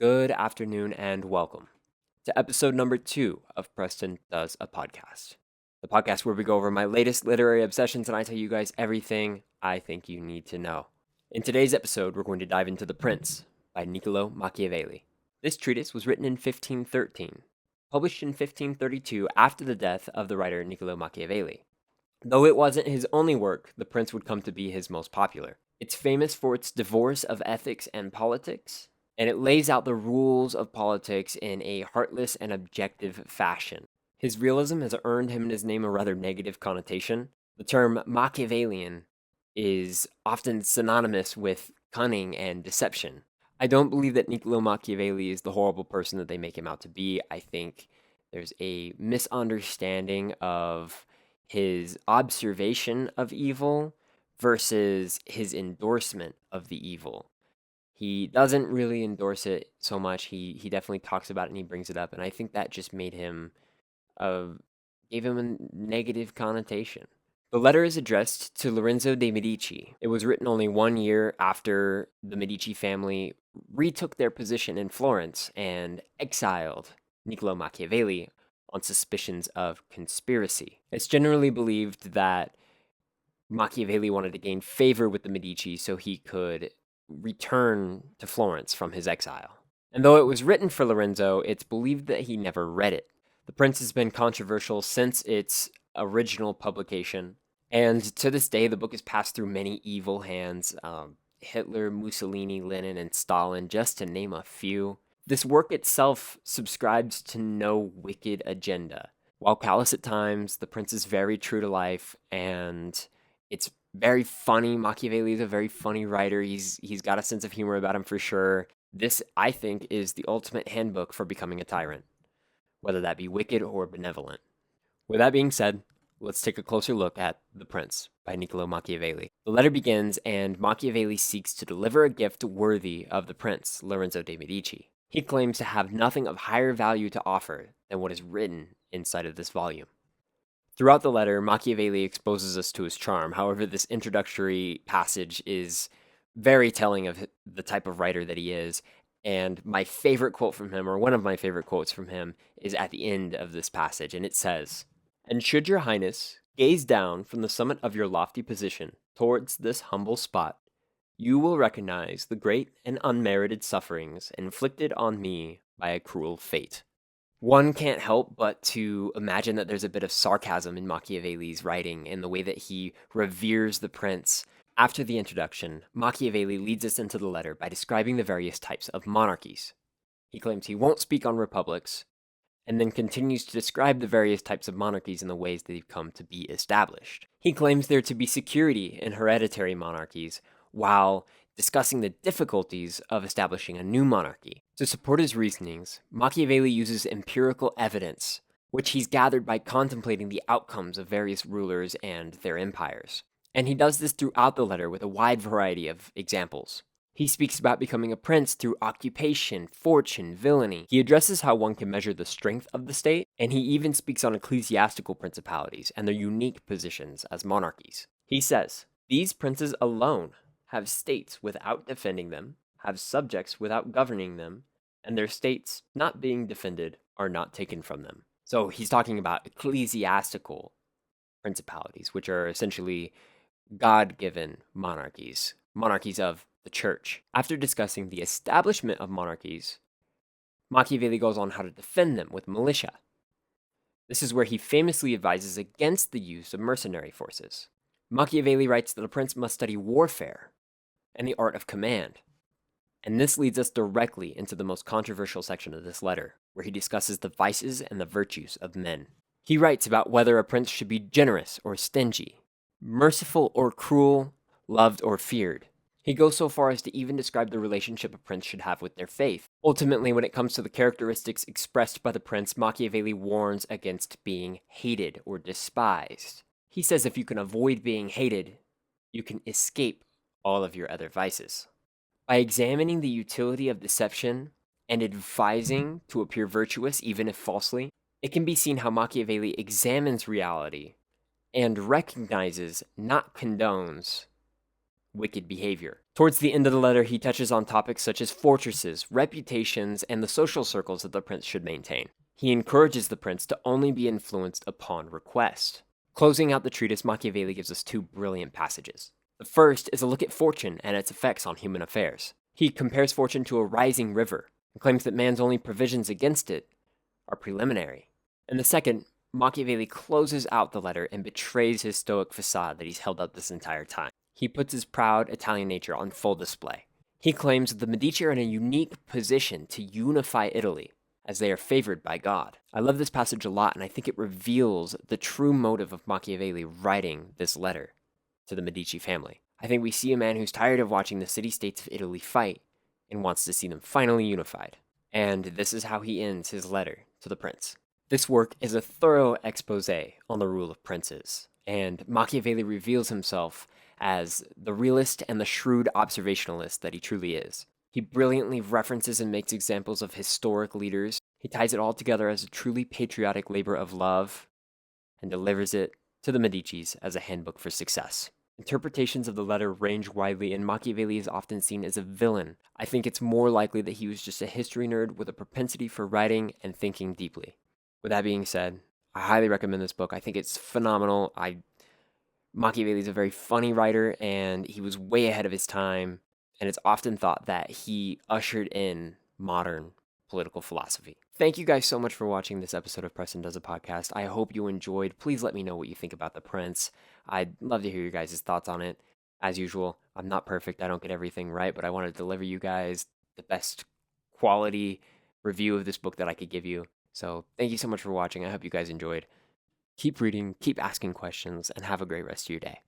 Good afternoon and welcome to episode number 2 of Preston Does a Podcast. The podcast where we go over my latest literary obsessions and I tell you guys everything I think you need to know. In today's episode, we're going to dive into The Prince by Niccolo Machiavelli. This treatise was written in 1513, published in 1532 after the death of the writer Niccolo Machiavelli. Though it wasn't his only work, The Prince would come to be his most popular. It's famous for its divorce of ethics and politics, and it lays out the rules of politics in a heartless and objective fashion. His realism has earned him and his name a rather negative connotation. The term Machiavellian is often synonymous with cunning and deception. I don't believe that Niccolo Machiavelli is the horrible person that they make him out to be. I think there's a misunderstanding of his observation of evil versus his endorsement of the evil. He doesn't really endorse it so much. He definitely talks about it and he brings it up, and I think that just made him gave him a negative connotation. The letter is addressed to Lorenzo de' Medici. It was written only 1 year after the Medici family retook their position in Florence and exiled Niccolo Machiavelli on suspicions of conspiracy. It's generally believed that Machiavelli wanted to gain favor with the Medici so he could return to Florence from his exile. And though it was written for Lorenzo, it's believed that he never read it. The Prince has been controversial since its original publication, and to this day, the book has passed through many evil hands. Hitler, Mussolini, Lenin, and Stalin, just to name a few. This work itself subscribes to no wicked agenda. While callous at times, The Prince is very true to life, and it's very funny. Machiavelli is a very funny writer. He's got a sense of humor about him for sure. This, I think, is the ultimate handbook for becoming a tyrant, whether that be wicked or benevolent. With that being said, let's take a closer look at The Prince by Niccolo Machiavelli. The letter begins, and Machiavelli seeks to deliver a gift worthy of the prince, Lorenzo de' Medici. He claims to have nothing of higher value to offer than what is written inside of this volume. Throughout the letter, Machiavelli exposes us to his charm. However, this introductory passage is very telling of the type of writer that he is. And my favorite quote from him, or one of my favorite quotes from him, is at the end of this passage. And it says, "And should your highness gaze down from the summit of your lofty position towards this humble spot, you will recognize the great and unmerited sufferings inflicted on me by a cruel fate." One can't help but to imagine that there's a bit of sarcasm in Machiavelli's writing in the way that he reveres the prince. After the introduction, Machiavelli leads us into the letter by describing the various types of monarchies. He claims he won't speak on republics, and then continues to describe the various types of monarchies and the ways they've come to be established. He claims there to be security in hereditary monarchies, while discussing the difficulties of establishing a new monarchy. To support his reasonings, Machiavelli uses empirical evidence, which he's gathered by contemplating the outcomes of various rulers and their empires. And he does this throughout the letter with a wide variety of examples. He speaks about becoming a prince through occupation, fortune, villainy. He addresses how one can measure the strength of the state, and he even speaks on ecclesiastical principalities and their unique positions as monarchies. He says, "These princes alone have states without defending them, have subjects without governing them, and their states not being defended are not taken from them." So he's talking about ecclesiastical principalities, which are essentially God-given monarchies, monarchies of the church. After discussing the establishment of monarchies, Machiavelli goes on how to defend them with militia. This is where he famously advises against the use of mercenary forces. Machiavelli writes that a prince must study warfare and the art of command. And this leads us directly into the most controversial section of this letter, where he discusses the vices and the virtues of men. He writes about whether a prince should be generous or stingy, merciful or cruel, loved or feared. He goes so far as to even describe the relationship a prince should have with their faith. Ultimately, when it comes to the characteristics expressed by the prince, Machiavelli warns against being hated or despised. He says if you can avoid being hated, you can escape all of your other vices. By examining the utility of deception and advising to appear virtuous even if falsely, it can be seen how Machiavelli examines reality and recognizes, not condones, wicked behavior. Towards the end of the letter, he touches on topics such as fortresses, reputations, and the social circles that the prince should maintain. He encourages the prince to only be influenced upon request. Closing out the treatise, Machiavelli gives us two brilliant passages. The first is a look at fortune and its effects on human affairs. He compares fortune to a rising river and claims that man's only provisions against it are preliminary. And the second, Machiavelli closes out the letter and betrays his stoic facade that he's held up this entire time. He puts his proud Italian nature on full display. He claims that the Medici are in a unique position to unify Italy, as they are favored by God. I love this passage a lot, and I think it reveals the true motive of Machiavelli writing this letter to the Medici family. I think we see a man who's tired of watching the city-states of Italy fight and wants to see them finally unified. And this is how he ends his letter to the prince. This work is a thorough expose on the rule of princes, and Machiavelli reveals himself as the realist and the shrewd observationalist that he truly is. He brilliantly references and makes examples of historic leaders. He ties it all together as a truly patriotic labor of love and delivers it to the Medicis as a handbook for success. Interpretations of the letter range widely, and Machiavelli is often seen as a villain. I think it's more likely that he was just a history nerd with a propensity for writing and thinking deeply. With that being said, I highly recommend this book. I think it's phenomenal. Machiavelli is a very funny writer, and he was way ahead of his time, and it's often thought that he ushered in modern political philosophy. Thank you guys so much for watching this episode of Preston Does A Podcast. I hope you enjoyed. Please let me know what you think about The Prince. I'd love to hear your guys' thoughts on it. As usual, I'm not perfect. I don't get everything right, but I want to deliver you guys the best quality review of this book that I could give you. So thank you so much for watching. I hope you guys enjoyed. Keep reading, keep asking questions, and have a great rest of your day.